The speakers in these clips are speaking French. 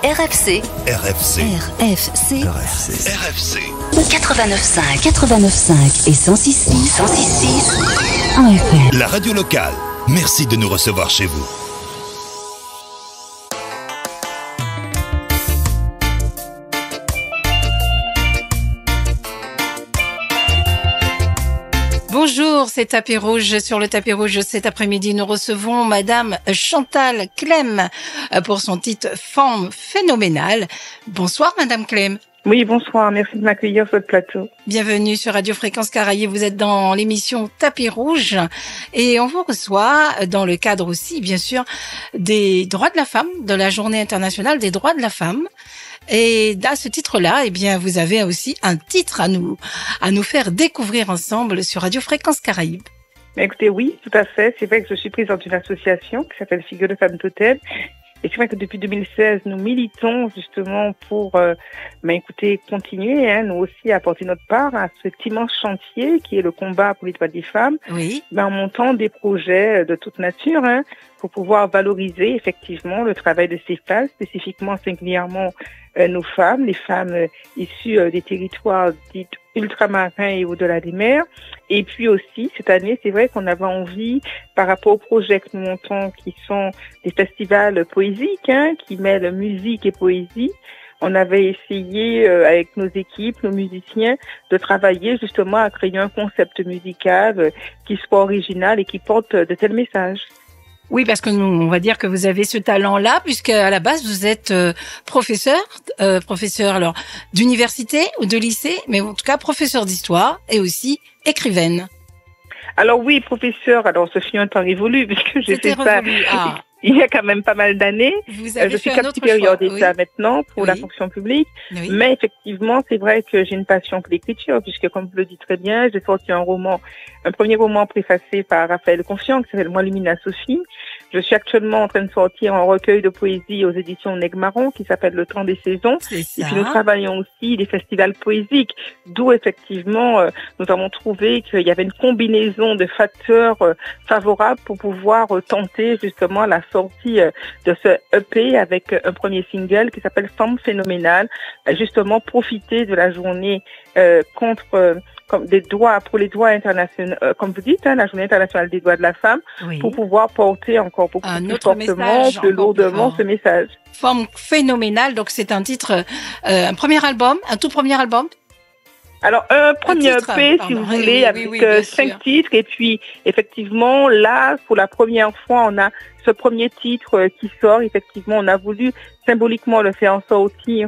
RFC. RFC. RFC. RFC. RFC. 89.5. 89.5 et 106.6. 106.6 en FM. La radio locale. Merci de nous recevoir chez vous. Bonjour, c'est Tapis Rouge. Sur le Tapis Rouge, cet après-midi, nous recevons Madame Chantal Clem pour son titre « Femme phénoménale ». Bonsoir Madame Clem. Oui, bonsoir. Merci de m'accueillir sur votre plateau. Bienvenue sur Radio Fréquence Caraïbes. Vous êtes dans l'émission Tapis Rouge et on vous reçoit dans le cadre aussi, bien sûr, des droits de la femme, de la Journée internationale des droits de la femme. Et à ce titre-là, eh bien, vous avez aussi un titre à nous faire découvrir ensemble sur Radio Fréquence Caraïbes. Écoutez, oui, tout à fait. C'est vrai que je suis présidente d'une association qui s'appelle Figure de Femmes Totem. Et c'est vrai que depuis 2016, nous militons justement pour, continuer, nous aussi, à apporter notre part à cet immense chantier qui est le combat pour les droits des femmes. Oui. En montant des projets de toute nature, pour pouvoir valoriser effectivement le travail de ces femmes, spécifiquement, singulièrement, nos femmes, les femmes issues des territoires dits ultramarins et au-delà des mers. Et puis aussi, cette année, c'est vrai qu'on avait envie, par rapport aux projets que nous montons, qui sont des festivals poésiques, qui mêlent musique et poésie, on avait essayé, avec nos équipes, nos musiciens, de travailler justement à créer un concept musical qui soit original et qui porte de tels messages. Oui, parce que nous, on va dire que vous avez ce talent-là, puisque à la base vous êtes professeur alors d'université ou de lycée, mais en tout cas professeur d'histoire et aussi écrivaine. Alors oui, professeur. Alors ce fut un temps révolu puisque j'ai fait ça. Il y a quand même pas mal d'années. Je suis cap supérieur d'État maintenant pour la fonction publique. Oui. Mais effectivement, c'est vrai que j'ai une passion pour l'écriture puisque, comme vous le dites très bien, j'ai sorti un premier roman préfacé par Raphaël Confiant qui s'appelle Moi Lumina Sophie. Je suis actuellement en train de sortir un recueil de poésie aux éditions Negmaron qui s'appelle Le Temps des Saisons. Et puis nous travaillons aussi des festivals poésiques, d'où effectivement nous avons trouvé qu'il y avait une combinaison de facteurs favorables pour pouvoir tenter justement la sortie de ce EP avec un premier single qui s'appelle Femme phénoménale, justement profiter de la journée pour les droits internationaux, comme vous dites, la Journée internationale des droits de la femme, pour pouvoir porter encore beaucoup plus fortement, plus lourdement ce message. Femme phénoménale, donc c'est un titre, un tout premier album. Alors, un premier EP, si vous voulez, avec 5 titres. Et puis, effectivement, là, pour la première fois, on a ce premier titre qui sort. Effectivement, on a voulu symboliquement le faire sortir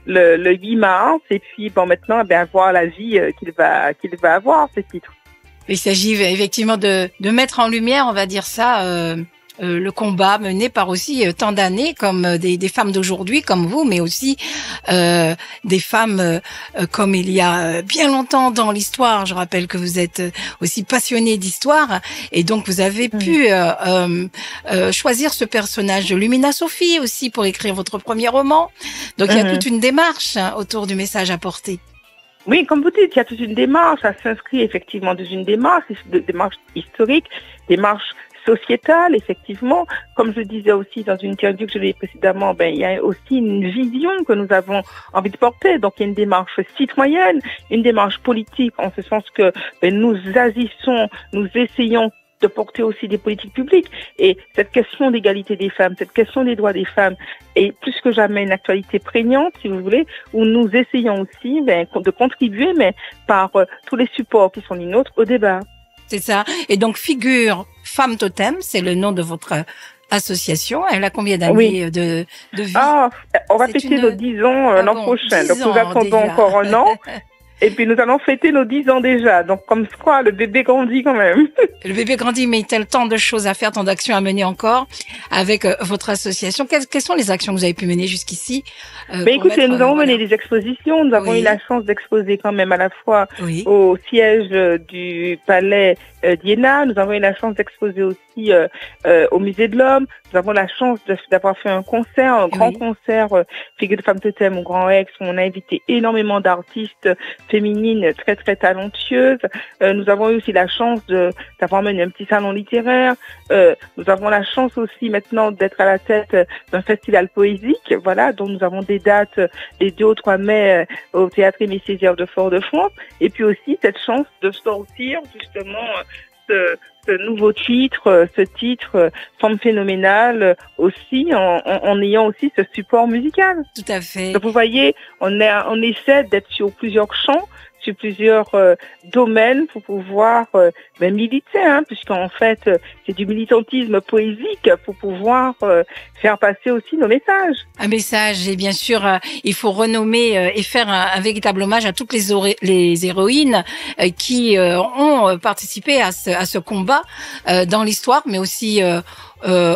le 8 mars. Et puis, maintenant, voir la vie qu'il va avoir, ce titre. Il s'agit effectivement de mettre en lumière, on va dire ça, le combat mené par aussi tant d'années comme des femmes d'aujourd'hui comme vous, mais aussi des femmes comme il y a bien longtemps dans l'histoire. Je rappelle que vous êtes aussi passionnée d'histoire et donc vous avez pu choisir ce personnage de Lumina Sophie aussi pour écrire votre premier roman. Donc il y a toute une démarche autour du message à porter. Oui, comme vous dites, il y a toute une démarche. Ça s'inscrit effectivement dans une démarche historique, démarche sociétale, effectivement. Comme je disais aussi dans une interview que je l'ai dit précédemment, il y a aussi une vision que nous avons envie de porter. Donc, il y a une démarche citoyenne, une démarche politique, en ce sens que nous agissons, nous essayons de porter aussi des politiques publiques. Et cette question d'égalité des femmes, cette question des droits des femmes est plus que jamais une actualité prégnante, si vous voulez, où nous essayons aussi de contribuer, mais par tous les supports qui sont les nôtres, au débat. C'est ça. Et donc, Figure Femme Totem, c'est le nom de votre association. Elle a combien d'années de vie? On va fêter nos 10 ans l'an prochain. Donc, nous attendons encore un an. Et puis, nous allons fêter nos 10 ans déjà. Donc, comme quoi, le bébé grandit quand même. Le bébé grandit, mais il y a tant de choses à faire, tant d'actions à mener encore avec votre association. Quelles sont les actions que vous avez pu mener jusqu'ici? Écoutez, nous avons mené des expositions. Nous avons eu la chance d'exposer quand même à la fois au siège du palais d'Iéna. Nous avons eu la chance d'exposer aussi aussi au Musée de l'Homme. Nous avons la chance d'avoir fait un concert, un grand concert Figure de Femme Totem au Grand Rex, où on a invité énormément d'artistes féminines très très talentueuses. Nous avons eu aussi la chance d'avoir mené un petit salon littéraire. Nous avons la chance aussi maintenant d'être à la tête d'un festival poésique, voilà, dont nous avons des dates les 2 au 3 mai au Théâtre Aimé Césaire de Fort-de-France. Et puis aussi cette chance de sortir justement ce nouveau titre, ce titre Forme phénoménale aussi en ayant aussi ce support musical. Tout à fait. Donc vous voyez, on essaie d'être sur plusieurs champs, sur plusieurs domaines pour pouvoir militer, puisqu'en fait c'est du militantisme poésique pour pouvoir faire passer aussi nos messages. Un message, et bien sûr il faut renommer et faire un véritable hommage à toutes les héroïnes qui ont participé à ce combat dans l'histoire, mais aussi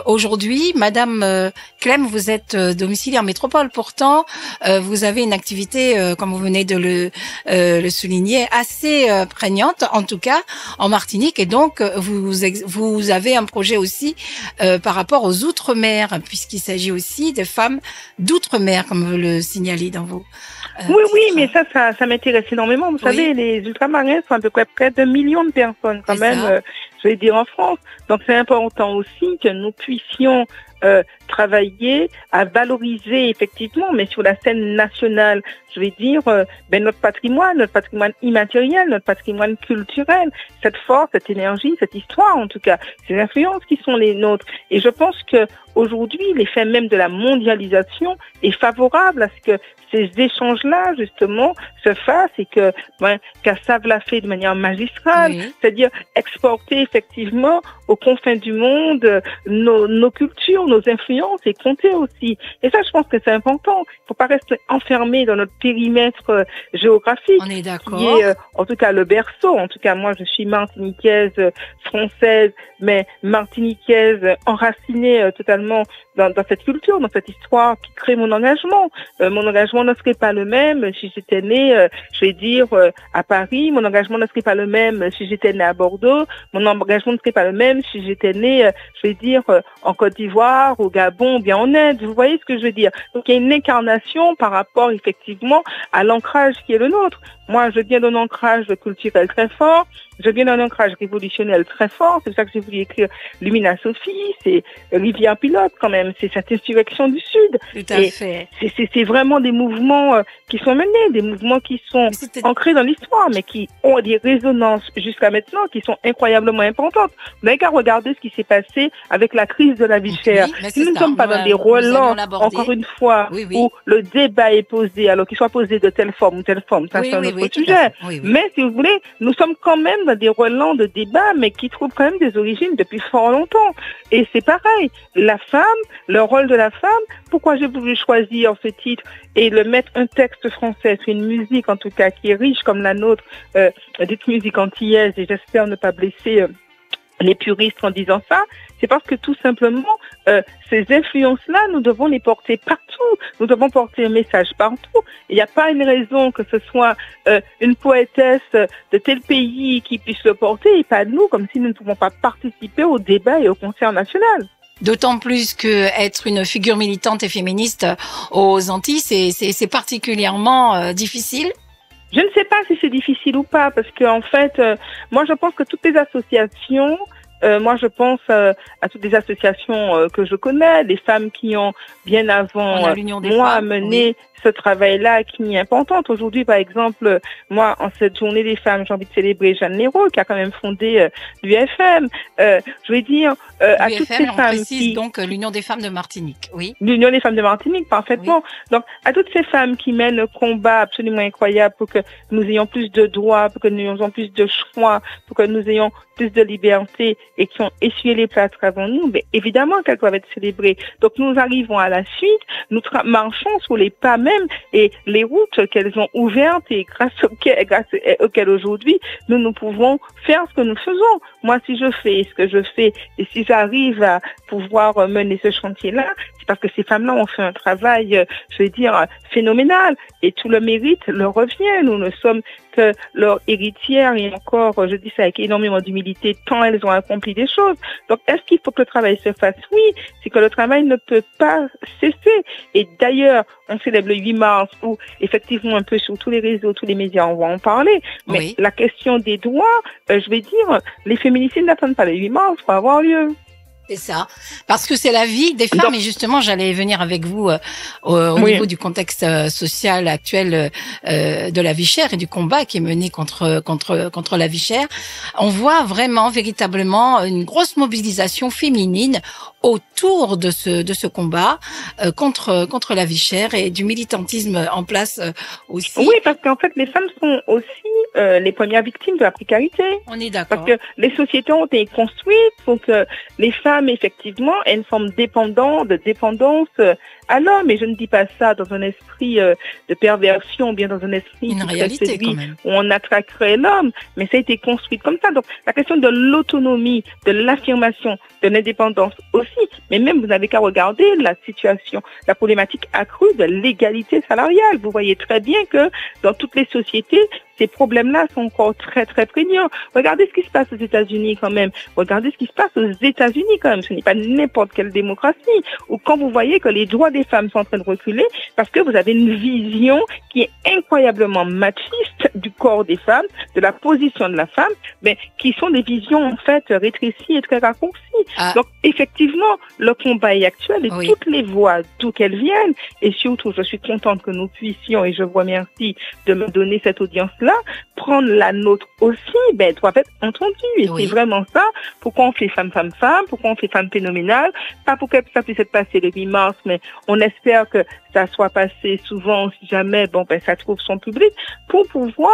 aujourd'hui. Madame Clem, vous êtes domiciliée en métropole. Pourtant, vous avez une activité, comme vous venez de le souligner, assez prégnante, en tout cas en Martinique. Et donc, vous avez un projet aussi par rapport aux Outre-mer, puisqu'il s'agit aussi des femmes d'Outre-mer, comme vous le signalez dans vos... Oui, mais ça m'intéresse énormément. Vous savez, les ultramarins sont à peu près de 1 million de personnes quand même, je vais dire, en France. Donc c'est important aussi que nous puissions travailler à valoriser effectivement, mais sur la scène nationale, je vais dire, notre patrimoine immatériel, notre patrimoine culturel, cette force, cette énergie, cette histoire en tout cas, ces influences qui sont les nôtres. Et je pense que aujourd'hui, l'effet même de la mondialisation est favorable à ce que ces échanges-là, justement, se fassent et que Kassav l'a fait de manière magistrale, c'est-à-dire exporter effectivement aux confins du monde nos cultures, nos influences et compter aussi. Et ça, je pense que c'est important. Il ne faut pas rester enfermé dans notre périmètre géographique. On est d'accord. Qui est, en tout cas, le berceau. En tout cas, moi, je suis martiniquaise, française, mais martiniquaise enracinée totalement dans cette culture, dans cette histoire qui crée mon engagement. Mon engagement ne serait pas le même si j'étais née, je vais dire, à Paris. Mon engagement ne serait pas le même si j'étais née à Bordeaux. Mon engagement ne serait pas le même si j'étais née, je vais dire, en Côte d'Ivoire, au Gabon, ou bien en Inde. Vous voyez ce que je veux dire? Donc, il y a une incarnation par rapport, effectivement, à l'ancrage qui est le nôtre. Moi, je viens d'un ancrage culturel très fort. Je viens d'un ancrage révolutionnel très fort. C'est pour ça que j'ai voulu écrire Lumina Sophie. C'est Rivière Pilote, quand même. C'est cette insurrection du Sud. Tout à fait. C'est vraiment des mouvements qui sont menés, des mouvements qui sont ancrés dans l'histoire, mais qui ont des résonances jusqu'à maintenant qui sont incroyablement importantes. Vous n'avez qu'à regarder ce qui s'est passé avec la crise de la vie chère. Si nous ne sommes pas dans des relents, encore une fois, où le débat est posé, alors qu'il soit posé de telle forme ou telle forme, ça c'est un autre sujet. Mais si vous voulez, nous sommes quand même dans des relents de débat, mais qui trouvent quand même des origines depuis fort longtemps. Et c'est pareil, la femme, le rôle de la femme, pourquoi j'ai voulu choisir ce titre et le mettre un texte français sur une musique, en tout cas, qui est riche comme la nôtre, dite musique antillaise, et j'espère ne pas blesser les puristes en disant ça, c'est parce que tout simplement, ces influences-là, nous devons les porter partout. Nous devons porter un message partout. Il n'y a pas une raison que ce soit une poétesse de tel pays qui puisse le porter et pas nous, comme si nous ne pouvons pas participer au débat et au concert national. D'autant plus que être une figure militante et féministe aux Antilles, c'est particulièrement difficile. Je ne sais pas si c'est difficile ou pas, parce que en fait, moi je pense que toutes les associations, je pense à toutes les associations que je connais, des femmes qui ont bien avant moi mené ce travail-là qui est important. Aujourd'hui, par exemple, moi, en cette journée des femmes, j'ai envie de célébrer Jeanne Léraud, qui a quand même fondé l'UFM. Je vais dire à toutes ces femmes qui... donc l'Union des femmes de Martinique, oui. L'Union des femmes de Martinique, parfaitement. Oui. Donc, à toutes ces femmes qui mènent un combat absolument incroyable pour que nous ayons plus de droits, pour que nous ayons plus de choix, pour que nous ayons plus de liberté et qui ont essuyé les plâtres avant nous, mais évidemment qu'elles doivent être célébrées. Donc, nous arrivons à la suite, nous marchons sur les pas même et les routes qu'elles ont ouvertes et grâce auxquelles aujourd'hui nous pouvons faire ce que nous faisons. Moi, si je fais ce que je fais et si j'arrive à pouvoir mener ce chantier-là, c'est parce que ces femmes-là ont fait un travail, je vais dire, phénoménal et tout le mérite leur revient. Nous ne sommes que leur héritière et encore, je dis ça avec énormément d'humilité, tant elles ont accompli des choses. Donc, est-ce qu'il faut que le travail se fasse? Oui, c'est que le travail ne peut pas cesser. Et d'ailleurs, on célèbre le 8 mars où, effectivement, un peu sur tous les réseaux, tous les médias, on va en parler. Mais oui, la question des droits, je vais dire, les féminicides n'attendent pas le 8 mars pour avoir lieu. C'est ça, parce que c'est la vie des femmes. Et justement, j'allais venir avec vous au niveau du contexte social actuel de la vie chère et du combat qui est mené contre la vie chère. On voit vraiment, véritablement, une grosse mobilisation féminine autour de ce combat contre la vie chère et du militantisme en place aussi. Oui, parce qu'en fait, les femmes sont aussi les premières victimes de la précarité. On est d'accord. Parce que les sociétés ont été construites pour que les femmes, effectivement, aient une forme de dépendance à l'homme. Et je ne dis pas ça dans un esprit de perversion, ou bien dans un esprit une réalité, quand même, où on attraquerait l'homme. Mais ça a été construit comme ça. Donc, la question de l'autonomie, de l'affirmation, de l'indépendance aussi. Mais même, vous n'avez qu'à regarder la situation, la problématique accrue de l'égalité salariale. Vous voyez très bien que dans toutes les sociétés, ces problèmes-là sont encore très, très prégnants. Regardez ce qui se passe aux États-Unis quand même. Regardez ce qui se passe aux États-Unis quand même. Ce n'est pas n'importe quelle démocratie. Ou quand vous voyez que les droits des femmes sont en train de reculer parce que vous avez une vision qui est incroyablement machiste du corps des femmes, de la position de la femme, mais qui sont des visions en fait rétrécies et très raccourcies. Donc effectivement, le combat est actuel et toutes les voix, d'où qu'elles viennent, et surtout je suis contente que nous puissions, et je vous remercie de me donner cette audience-là, prendre la nôtre aussi, doivent être entendues. Et c'est vraiment ça. Pourquoi on fait femme, pourquoi on fait femme phénoménale, pas pour que ça puisse être passé le 8 mars, mais on espère que ça soit passé souvent, si jamais, ça trouve son public, pour pouvoir,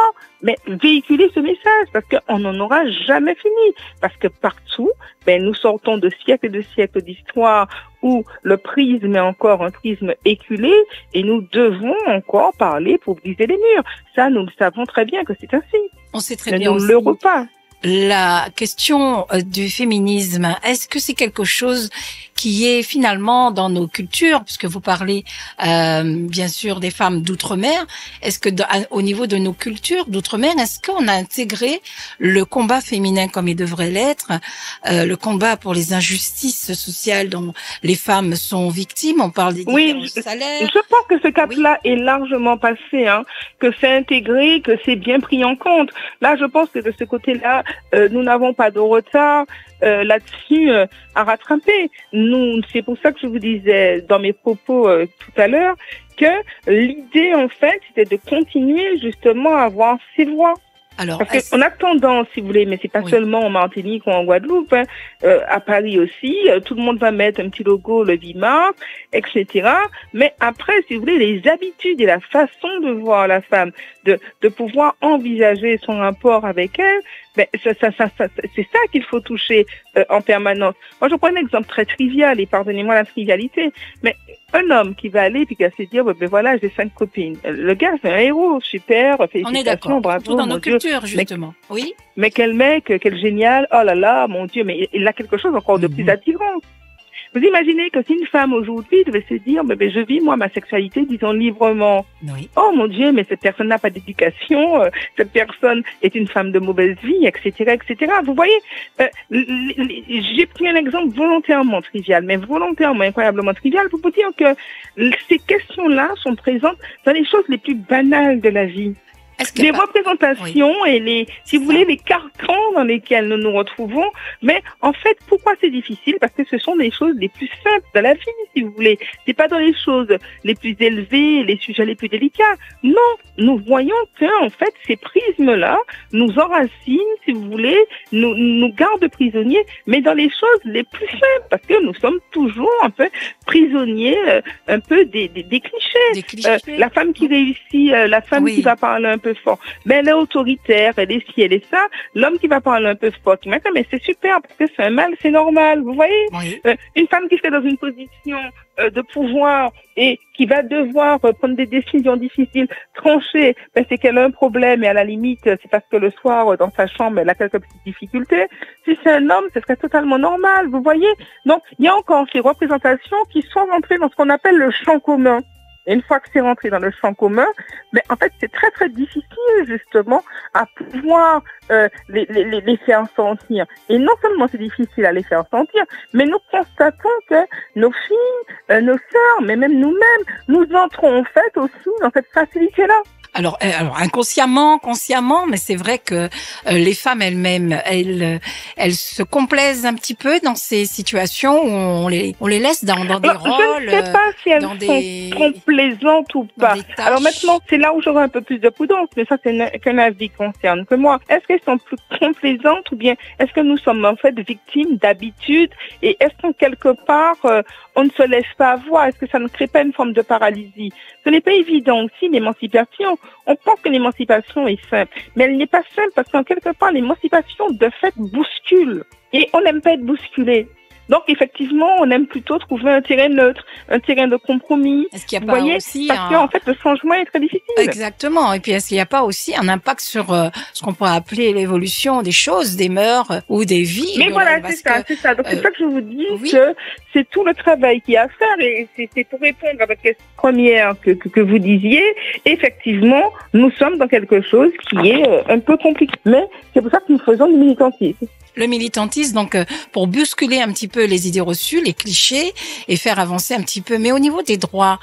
véhiculer ce message, parce qu'on n'en aura jamais fini. Parce que partout, nous sortons de siècles et de siècles d'histoire où le prisme est encore un prisme éculé et nous devons encore parler pour briser les murs. Ça, nous le savons très bien que c'est ainsi. On sait très bien aussi. Ne le pas. La question du féminisme, est-ce que c'est quelque chose qui est finalement dans nos cultures, puisque vous parlez bien sûr des femmes d'outre-mer, est-ce que au niveau de nos cultures d'outre-mer, est-ce qu'on a intégré le combat féminin comme il devrait l'être, le combat pour les injustices sociales dont les femmes sont victimes? On parle des différences salaires. Je pense que ce cap-là est largement passé, que c'est intégré, que c'est bien pris en compte. Là, je pense que de ce côté-là, nous n'avons pas de retard là-dessus à rattraper. C'est pour ça que je vous disais dans mes propos tout à l'heure que l'idée, en fait, c'était de continuer justement à avoir ces voix. Alors, parce qu'on a tendance, si vous voulez, mais c'est pas seulement en Martinique ou en Guadeloupe, à Paris aussi, tout le monde va mettre un petit logo le 10 mars, etc. Mais après, si vous voulez, les habitudes et la façon de voir la femme, de pouvoir envisager son rapport avec elle, c'est ça qu'il faut toucher en permanence. Moi, je prends un exemple très trivial, et pardonnez-moi la trivialité, mais un homme qui va aller puis qui va se dire, voilà, j'ai 5 copines. Le gars, c'est un héros, super, félicitations, on est d'accord. bravo. Surtout dans nos cultures, justement. Oui. Mais quel mec, quel génial, oh là là, mon Dieu, mais il a quelque chose encore de plus attirant. Vous imaginez que si une femme aujourd'hui devait se dire, je vis moi ma sexualité, disons librement. Oui. Oh mon Dieu, mais cette personne n'a pas d'éducation, cette personne est une femme de mauvaise vie, etc., etc. Vous voyez, j'ai pris un exemple volontairement trivial, mais volontairement incroyablement trivial pour vous dire que ces questions-là sont présentes dans les choses les plus banales de la vie. Les représentations et si vous voulez, les carcans dans lesquels nous nous retrouvons. Mais en fait, pourquoi c'est difficile? Parce que ce sont les choses les plus simples de la vie, si vous voulez. C'est pas dans les choses les plus élevées, les sujets les plus délicats. Non, nous voyons que, en fait, ces prismes-là nous enracinent, si vous voulez, nous gardent prisonniers, mais dans les choses les plus simples, parce que nous sommes toujours un peu prisonniers, un peu des clichés. La femme qui réussit, la femme qui va parler un peu fort, elle est autoritaire, elle est ci, elle est ça. L'homme qui va parler un peu fort, qui m'attend, mais c'est super, parce que c'est un mal, c'est normal, vous voyez. Une femme qui serait dans une position de pouvoir et qui va devoir prendre des décisions difficiles, trancher, c'est qu'elle a un problème et à la limite, c'est parce que le soir, dans sa chambre, elle a quelques petites difficultés. Si c'est un homme, ce serait totalement normal, vous voyez. Donc, il y a encore ces représentations qui sont rentrées dans ce qu'on appelle le champ commun. Et une fois que c'est rentré dans le champ commun, mais en fait, c'est très, très difficile, justement, à pouvoir les faire sentir. Et non seulement c'est difficile à les faire sentir, mais nous constatons que nos filles, nos sœurs, mais même nous-mêmes, nous entrons en fait aussi dans cette facilité-là. Alors inconsciemment, consciemment, mais c'est vrai que les femmes elles-mêmes, elles se complaisent un petit peu dans ces situations où on les laisse dans des rôles. Je ne sais pas si elles sont complaisantes ou pas. Alors maintenant, c'est là où j'aurai un peu plus de prudence, mais ça c'est qu'un avis concerne que moi. Est-ce qu'elles sont plus complaisantes ou bien est-ce que nous sommes en fait victimes d'habitude et est-ce qu'en quelque part on ne se laisse pas avoir? Est-ce que ça ne crée pas une forme de paralysie? Ce n'est pas évident aussi l'émancipation. On pense que l'émancipation est simple, mais elle n'est pas simple parce qu'en quelque part, l'émancipation de fait bouscule. Et on n'aime pas être bousculé. Donc effectivement, on aime plutôt trouver un terrain neutre, un terrain de compromis. Est-ce qu'il n'y a pas aussi parce qu'en fait, le changement est très difficile. Exactement. Et puis, est-ce qu'il n'y a pas aussi un impact sur ce qu'on pourrait appeler l'évolution des choses, des mœurs ou des vies? Mais voilà, c'est ça. Donc c'est ça que je vous dis, que c'est tout le travail qu'il y a à faire. Et c'est pour répondre à votre question première que vous disiez. Effectivement, nous sommes dans quelque chose qui est un peu compliqué. Mais c'est pour ça que nous faisons du militantisme. Le militantisme, donc, pour bousculer un petit peu les idées reçues, les clichés, et faire avancer un petit peu. Mais au niveau des droits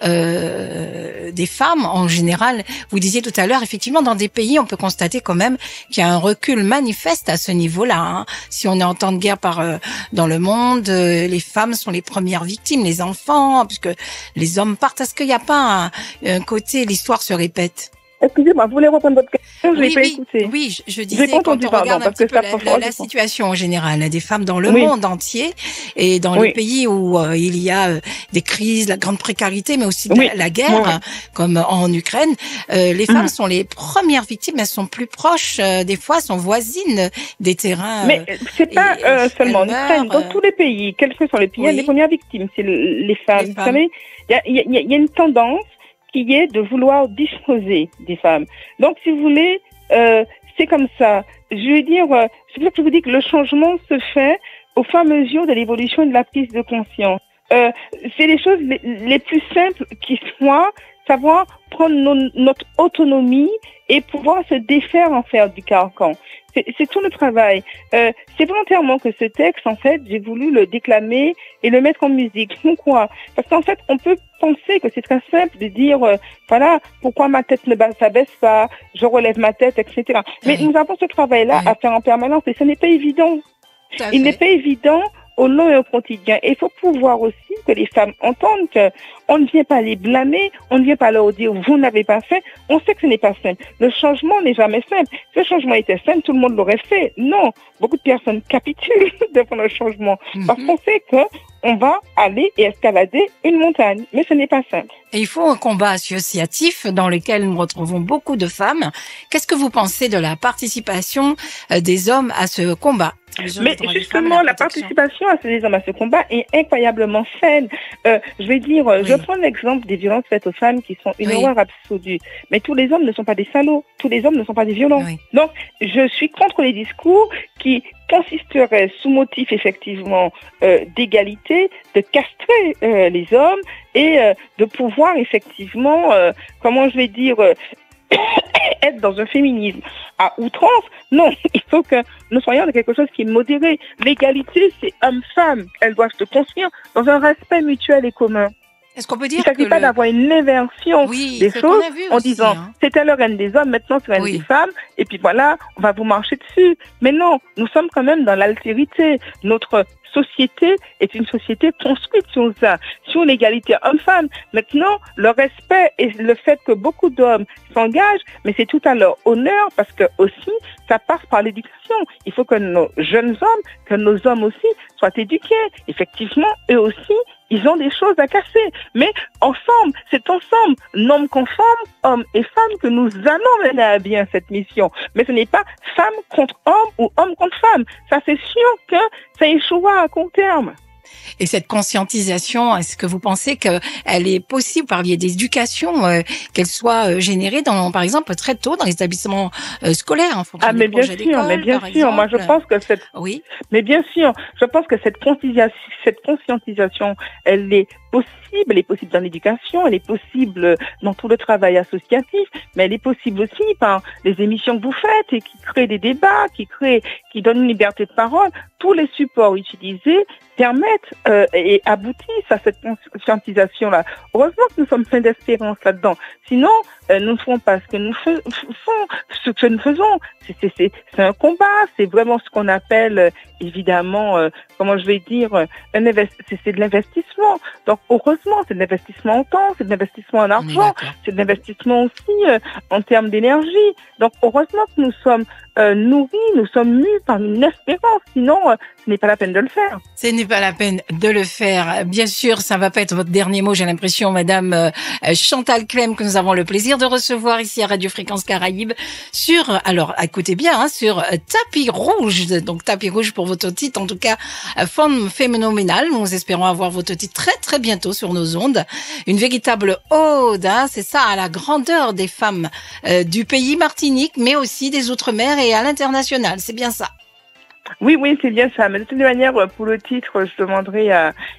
des femmes, en général, vous disiez tout à l'heure, effectivement, dans des pays, on peut constater quand même qu'il y a un recul manifeste à ce niveau-là. Hein. Si on est en temps de guerre dans le monde, les femmes sont les premières victimes, les enfants, puisque les hommes partent. Est-ce qu'il n'y a pas un côté, l'histoire se répète? Excusez-moi, vous voulez reprendre votre question? Je l'ai pas écouté. Oui, je disais quand on regarde un petit peu la situation en général des femmes dans le monde entier et dans les pays où il y a des crises, la grande précarité, mais aussi la guerre, comme en Ukraine, les femmes sont les premières victimes. Elles sont plus proches, des fois, sont voisines des terrains. Mais c'est pas seulement en Ukraine. Dans tous les pays, quels que soient les pays, les premières victimes, c'est les femmes. Vous savez, il y a une tendance qui est de vouloir disposer des femmes. Donc, si vous voulez, c'est comme ça. Je veux dire, c'est pour ça que je vous dis que le changement se fait au fur et à mesure de l'évolution et de la prise de conscience. C'est les choses les plus simples qui soient, savoir prendre notre autonomie et pouvoir se défaire en faire du carcan. C'est tout le travail. C'est volontairement que ce texte, en fait, j'ai voulu le déclamer et le mettre en musique. Pourquoi? Parce qu'en fait, on peut penser que c'est très simple de dire, voilà, pourquoi ma tête ne s'abaisse pas, je relève ma tête, etc. Mais nous avons ce travail-là à faire en permanence et ce n'est pas évident. Il n'est pas évident au long et au quotidien. Et il faut pouvoir aussi que les femmes entendent qu'on ne vient pas les blâmer, on ne vient pas leur dire vous n'avez pas fait. On sait que ce n'est pas simple. Le changement n'est jamais simple. Si le changement était simple, tout le monde l'aurait fait. Non, beaucoup de personnes capitulent devant le changement parce qu'on sait qu'on va aller et escalader une montagne. Mais ce n'est pas simple. Et il faut un combat associatif dans lequel nous retrouvons beaucoup de femmes. Qu'est-ce que vous pensez de la participation des hommes à ce combat? Mais justement, la participation des hommes à ce combat est incroyablement saine. Je vais dire, je prends l'exemple des violences faites aux femmes qui sont une horreur absolue. Mais tous les hommes ne sont pas des salauds. Tous les hommes ne sont pas des violents. Donc, je suis contre les discours qui consisteraient, sous motif effectivement d'égalité, de castrer les hommes et de pouvoir effectivement, comment je vais dire, être dans un féminisme à outrance. Non, il faut que nous soyons dans quelque chose qui est modéré. L'égalité, c'est homme-femme. Elles doivent se construire dans un respect mutuel et commun. Est-ce qu'on peut dire il ne s'agit pas d'avoir une inversion des choses en disant c'était le règne des hommes, maintenant c'est le règne des femmes, et puis voilà, on va vous marcher dessus. Mais non, nous sommes quand même dans l'altérité. Notre société est une société construite sur ça, sur l'égalité homme-femme. Maintenant, le respect et le fait que beaucoup d'hommes s'engagent, mais c'est tout à leur honneur parce que aussi, ça passe par l'éducation. Il faut que nos jeunes hommes, que nos hommes aussi soient éduqués. Effectivement, eux aussi, ils ont des choses à casser. Mais ensemble, c'est ensemble, normes conformes, hommes et femmes, que nous allons mener à bien cette mission. Mais ce n'est pas femme contre homme ou homme contre femme. Ça, c'est sûr que ça échouera à court terme. Et cette conscientisation, est-ce que vous pensez qu'elle est possible par biais d'éducation, qu'elle soit générée par exemple, très tôt dans les établissements scolaires, en fonction mais bien sûr. Moi, je pense que mais bien sûr, je pense que cette conscientisation, elle est possible dans l'éducation, elle est possible dans tout le travail associatif, mais elle est possible aussi par les émissions que vous faites et qui créent des débats, qui donnent une liberté de parole. Tous les supports utilisés permettent et aboutissent à cette conscientisation-là. Heureusement que nous sommes pleins d'espérance là-dedans. Sinon, nous ne ferons pas ce que nous faisons. C'est un combat, c'est vraiment ce qu'on appelle, évidemment, c'est de l'investissement. Donc, heureusement, c'est de l'investissement en temps, c'est de l'investissement en argent, c'est de l'investissement aussi en termes d'énergie. Donc, heureusement que nous sommes nourris, nous sommes mus par une espérance. Sinon, ce n'est pas la peine de le faire. Ce n'est pas la peine de le faire. Bien sûr, ça ne va pas être votre dernier mot, j'ai l'impression, Madame Chantal Clem, que nous avons le plaisir de recevoir ici à Radio Fréquence Caraïbes alors, écoutez bien, sur Tapis Rouge. Donc, Tapis Rouge pour votre titre, en tout cas, Femme Phénoménale. Nous espérons avoir votre titre très, très bientôt sur nos ondes. Une véritable ode, c'est ça, à la grandeur des femmes du pays Martinique, mais aussi des Outre-mer et à l'international. C'est bien ça. Oui, c'est bien ça. Mais de toute manière, pour le titre, je demanderai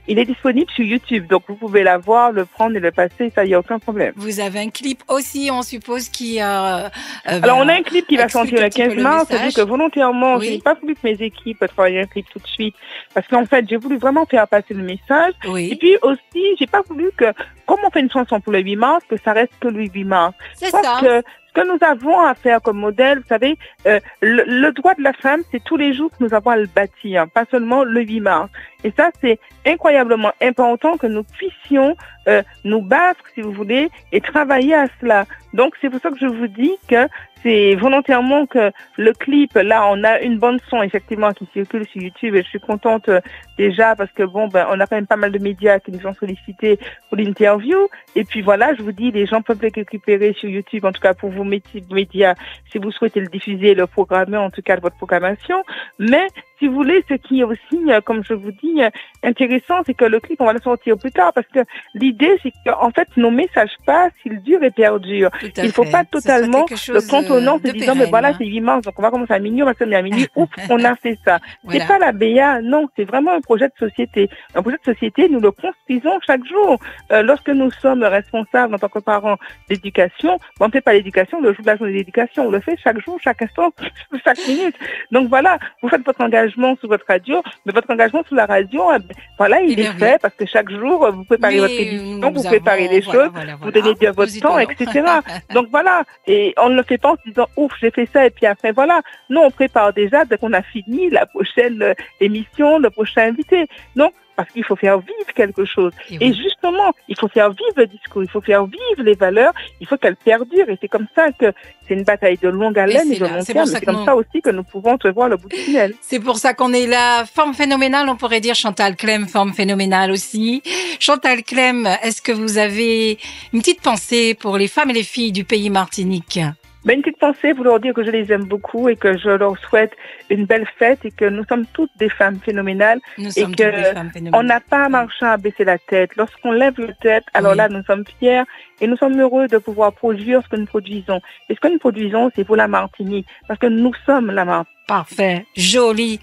il est disponible sur YouTube. Donc, vous pouvez la voir, le prendre et le passer. Ça, il n'y a aucun problème. Vous avez un clip aussi, on suppose, qui alors, on a un clip qui va sortir le 15 mars. C'est-à-dire que volontairement, je n'ai pas voulu que mes équipes travaillent un clip tout de suite. Parce qu'en fait, j'ai voulu vraiment faire passer le message. Oui. Et puis aussi, j'ai pas voulu que, comme on fait une chanson pour le 8 mars, que ça reste que le 8 mars. C'est ça. Ce que nous avons à faire comme modèle, vous savez, le droit de la femme, c'est tous les jours que nous avons à le bâtir, pas seulement le 8 mars. Et ça, c'est incroyablement important que nous puissions nous battre, si vous voulez, et travailler à cela. Donc, c'est pour ça que je vous dis que c'est volontairement que le clip, là, on a une bande son, effectivement, qui circule sur YouTube et je suis contente déjà parce que on a quand même pas mal de médias qui nous ont sollicité pour l'interview. Et puis voilà, je vous dis, les gens peuvent le récupérer sur YouTube, en tout cas pour vos médias, si vous souhaitez le diffuser, le programmer, en tout cas de votre programmation. Mais, si vous voulez, ce qui est aussi, comme je vous dis, intéressant, c'est que le clip, on va le sortir plus tard parce que l'idée, c'est qu'en fait, nos messages passent, ils durent et perdurent. Il ne faut pas totalement le contourner en se disant, mais voilà, c'est 8 mars, donc on va commencer à minuit, on va se terminer à minuit, oups, on a fait ça. Voilà. C'est pas la BA, non, c'est vraiment un projet de société. Un projet de société, nous le construisons chaque jour. Lorsque nous sommes responsables en tant que parents d'éducation, on ne fait pas l'éducation le jour de la journée d'éducation, on le fait chaque jour, chaque instant, chaque minute. Donc voilà, vous faites votre engagement sur votre radio, mais votre engagement sur la radio, voilà, il est fait parce que chaque jour, vous préparez votre émission, vous préparez les choses, vous donnez bien votre temps, etc. Donc voilà, et on ne le fait pas en se disant, ouf, j'ai fait ça, et puis après, voilà. Non, on prépare déjà dès qu'on a fini la prochaine émission, le prochain invité. Donc, parce qu'il faut faire vivre quelque chose. Et justement, il faut faire vivre le discours, il faut faire vivre les valeurs, il faut qu'elles perdurent. Et c'est comme ça que c'est une bataille de longue haleine et de long terme. C'est comme ça aussi que nous pouvons voir le bout du tunnel. C'est pour ça qu'on est là. Forme phénoménale, on pourrait dire Chantal Clem, forme phénoménale aussi. Chantal Clem, est-ce que vous avez une petite pensée pour les femmes et les filles du pays Martinique? Une petite pensée pour leur dire que je les aime beaucoup et que je leur souhaite une belle fête et que nous sommes toutes des femmes phénoménales et que on n'a pas marché à baisser la tête. Lorsqu'on lève la tête, alors là, nous sommes fiers et nous sommes heureux de pouvoir produire ce que nous produisons. Et ce que nous produisons, c'est pour la Martinique parce que nous sommes la Martinique. Parfait, joli.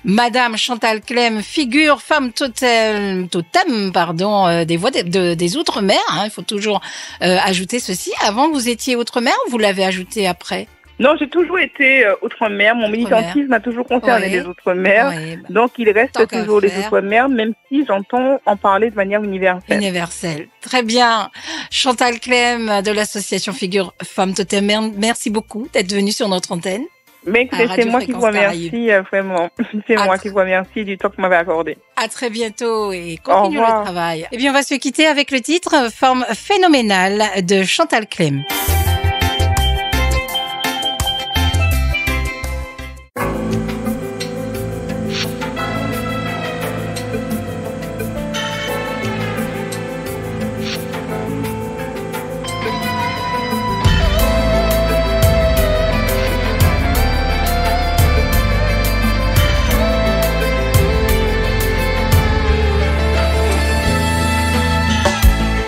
Madame Chantal Clem, figure femme totem, des voix des Outre-mer. Il faut toujours ajouter ceci. Avant, vous étiez Outre-mer ou vous l'avez ajouté après? Non, j'ai toujours été Outre-mer. Mon militantisme a toujours concerné les Outre-mer. Donc, il reste toujours les Outre-mer, même si j'entends en parler de manière universelle. Universelle. Très bien. Chantal Clem de l'association Figure Femme Totem, merci beaucoup d'être venue sur notre antenne. Mais écoutez, c'est moi qui vous remercie, vraiment. C'est moi qui vous remercie du temps que vous m'avez accordé. À très bientôt et continuez le travail. Et bien, on va se quitter avec le titre Forme phénoménale de Chantal Clem.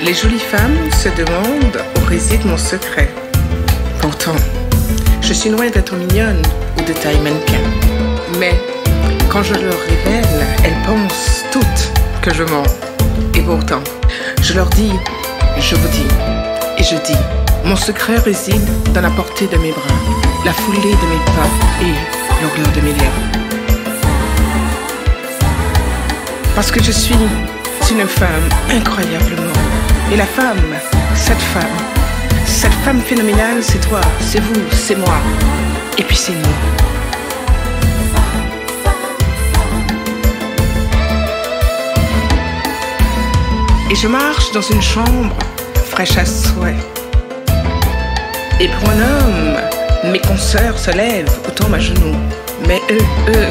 Les jolies femmes se demandent où réside mon secret. Pourtant, je suis loin d'être mignonne ou de taille mannequin. Mais quand je leur révèle, elles pensent toutes que je mens. Et pourtant, je leur dis, je vous dis, et je dis, mon secret réside dans la portée de mes bras, la foulée de mes pas et l'odeur de mes lèvres. Parce que je suis une femme incroyablement. Et la femme, cette femme phénoménale, c'est toi, c'est vous, c'est moi, et puis c'est nous. Et je marche dans une chambre fraîche à souhait. Et pour un homme, mes consoeurs se lèvent ou tombent à genoux. Mais eux,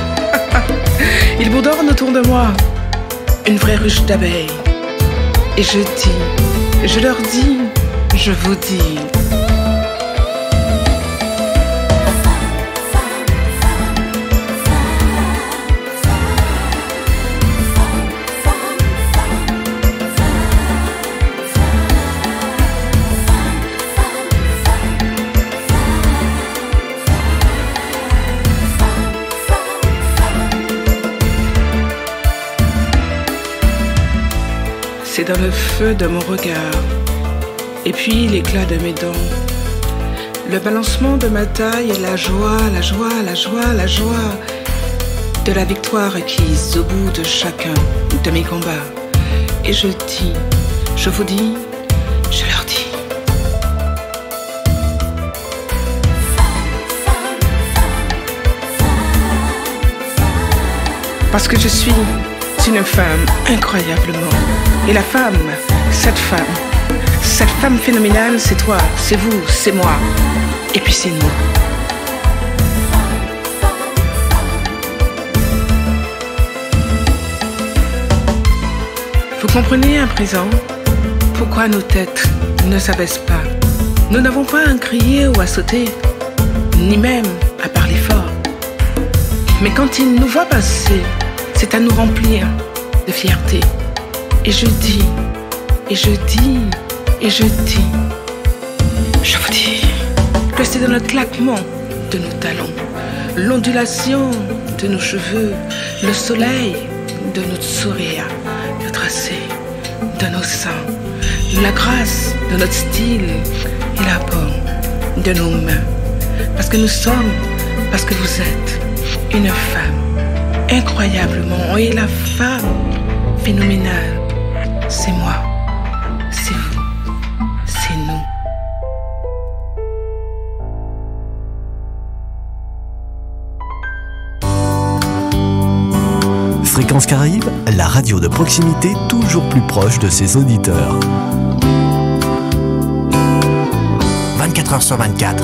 ils bourdonnent autour de moi, une vraie ruche d'abeilles. Et je leur dis, je vous dis. C'est dans le feu de mon regard, et puis l'éclat de mes dents, le balancement de ma taille et la joie de la victoire acquise au bout de chacun de mes combats. Et je dis, je vous dis, je leur dis. Parce que je suis une femme incroyablement. Et la femme, cette femme phénoménale, c'est toi, c'est vous, c'est moi, et puis c'est nous. Vous comprenez à présent pourquoi nos têtes ne s'abaissent pas. Nous n'avons pas à crier ou à sauter, ni même à parler fort. Mais quand ils nous voient passer, c'est à nous remplir de fierté. Et je dis, et je dis, et je dis, je vous dis que c'est dans le claquement de nos talons, l'ondulation de nos cheveux, le soleil de notre sourire, le tracé de nos seins, la grâce de notre style et la peau de nos mains. Parce que nous sommes, parce que vous êtes une femme incroyablement, et la femme phénoménale. C'est moi, c'est vous, c'est nous. Fréquence Caraïbes, la radio de proximité toujours plus proche de ses auditeurs. 24h sur 24.